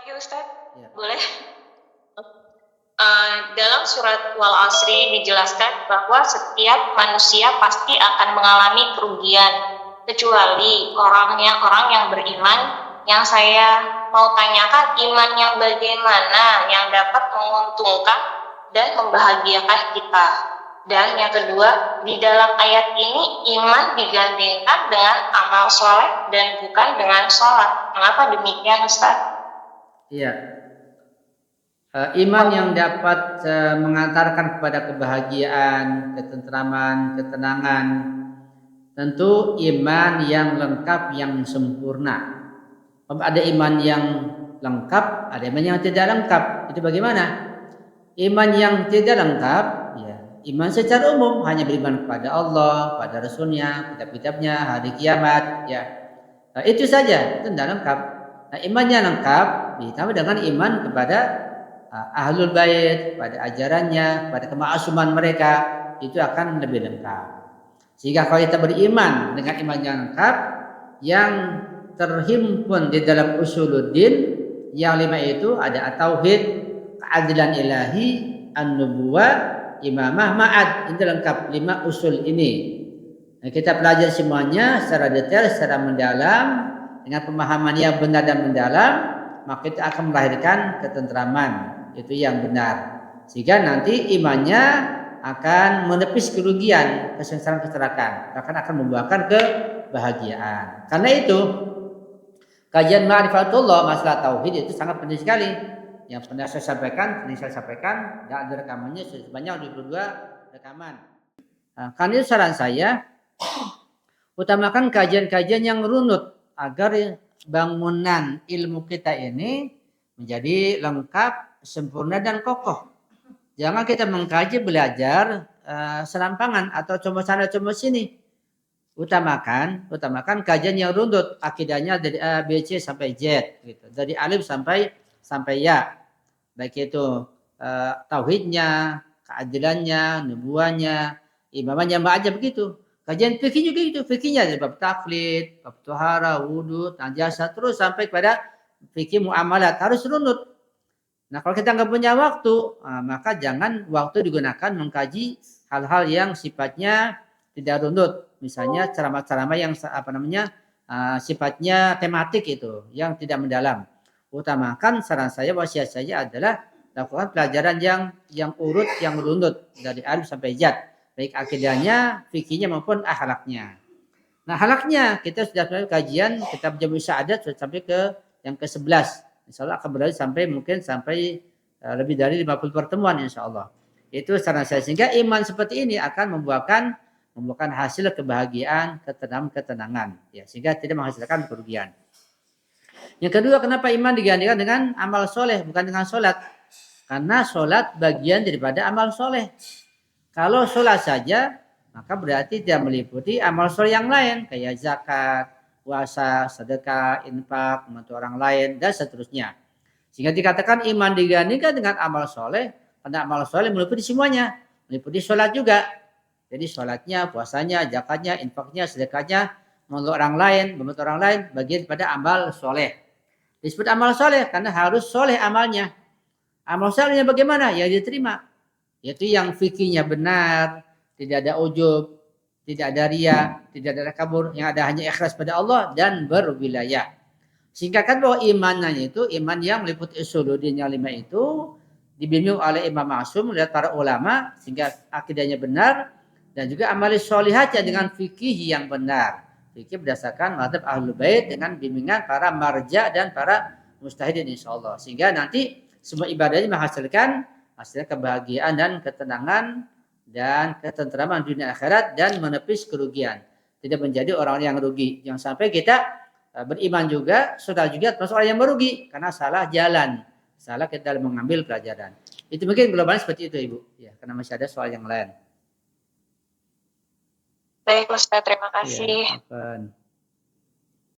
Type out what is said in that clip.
lagi Ustaz, Ya. boleh? Dalam surat Wal Asri dijelaskan bahwa setiap manusia pasti akan mengalami kerugian, kecuali orang yang beriman. Yang saya mau tanyakan, iman yang bagaimana yang dapat menguntungkan dan membahagiakan kita? Dan yang kedua, di dalam ayat ini iman digandingkan dengan amal soleh dan bukan dengan sholat. Mengapa demikian, Ustaz? Iya. Iman yang dapat mengantarkan kepada kebahagiaan, ketentraman, ketenangan, tentu iman yang lengkap, yang sempurna. Ada iman yang lengkap, ada iman yang tidak lengkap. Itu bagaimana? Iman yang tidak lengkap, ya, iman secara umum hanya beriman kepada Allah, pada Rasulnya, kitab-kitabnya, hari kiamat, ya. Nah, itu saja, itu tidak lengkap. Nah, imannya lengkap ditambah dengan iman kepada ahlul bait, pada ajarannya, pada kema'asuman mereka, itu akan lebih lengkap. Sehingga kalau kita beriman dengan iman yang lengkap, yang terhimpun di dalam usuluddin, yang 5 itu ada tauhid, keadilan ilahi, an-nubuwah, imamah, ma'ad. Itu lengkap 5 usul ini. Nah, kita pelajari semuanya secara detail, secara mendalam, dengan pemahaman yang benar dan mendalam, maka itu akan melahirkan ketentraman. Itu yang benar. Sehingga nanti imannya akan menepis kerugian, kesengsaraan, kecelakaan, bahkan akan membuahkan kebahagiaan. Karena itu kajian ma'rifatullah masalah tauhid itu sangat penting sekali. Yang pernah saya sampaikan, dan ada rekamannya sebanyak 22 rekaman. Nah, karena itu saran saya, utamakan kajian-kajian yang runut agar bangunan ilmu kita ini menjadi lengkap, sempurna dan kokoh. Jangan kita mengkaji belajar serampangan atau cuma sana cuma sini. Utamakan kajian yang runut, akidahnya dari A, B, C sampai Z, gitu. Dari alif sampai ya. Baik itu tauhidnya, keadilannya, nubuahnya, imamannya, aja begitu. Kajian fikih juga itu, fikihnya dari bab taklid, bab tohara, wudhu, najasa, terus sampai pada fikih muamalat, harus runut. Nah, kalau kita nggak punya waktu, maka jangan waktu digunakan mengkaji hal-hal yang sifatnya tidak runut. Misalnya ceramah-ceramah yang sifatnya tematik itu, yang tidak mendalam. Utamakan saran saya, wasiat saya adalah lakukan pelajaran yang urut, yang runut dari alif sampai Z, baik akidahnya, fikihnya maupun akhlaknya. Nah, akhlaknya kita sudah mulai kajian kitab Jami' Sa'adat sudah sampai ke yang ke-11. Insyaallah akan berlanjut sampai lebih dari 50 pertemuan insyaallah. Itu saran saya, sehingga iman seperti ini akan membuahkan hasil kebahagiaan, ketenangan, ya, sehingga tidak menghasilkan kerugian. Yang kedua, kenapa iman digantikan dengan amal soleh bukan dengan sholat? Karena sholat bagian daripada amal soleh. Kalau sholat saja, maka berarti tidak meliputi amal soleh yang lain, kayak zakat, puasa, sedekah, infak, membantu orang lain, dan seterusnya. Sehingga dikatakan iman digantikan dengan amal soleh, karena amal soleh meliputi semuanya, meliputi sholat juga. Jadi sholatnya, puasanya, zakatnya, infaknya, sedekahnya, membantu orang lain, bagian pada amal soleh. Disebut amal soleh karena harus soleh amalnya. Amal solehnya bagaimana? Ya diterima. Yaitu yang fikihnya benar, tidak ada ujub, tidak ada riya, tidak ada kabur, yang ada hanya ikhlas pada Allah dan berwilayah. Singkatkan bahwa imannya itu iman yang meliputi usuluddin yang 5 itu dibimbing oleh Imam Ma'sum, melihat para ulama sehingga akidahnya benar, dan juga amali sholihatnya dengan fikih yang benar. Fikih berdasarkan mazhab Ahlul Bait dengan bimbingan para marja dan para mujtahidin insyaallah. Sehingga nanti semua ibadahnya menghasilkan kebahagiaan dan ketenangan dan ketentraman dunia akhirat dan menepis kerugian. Tidak menjadi orang yang rugi. Jangan sampai kita beriman juga, sudah juga termasuk orang yang merugi karena salah jalan, salah kita dalam mengambil pelajaran. Itu mungkin globalnya seperti itu, Ibu. Ya, karena masih ada soal yang lain. Baik, Ustaz, terima kasih. Ya,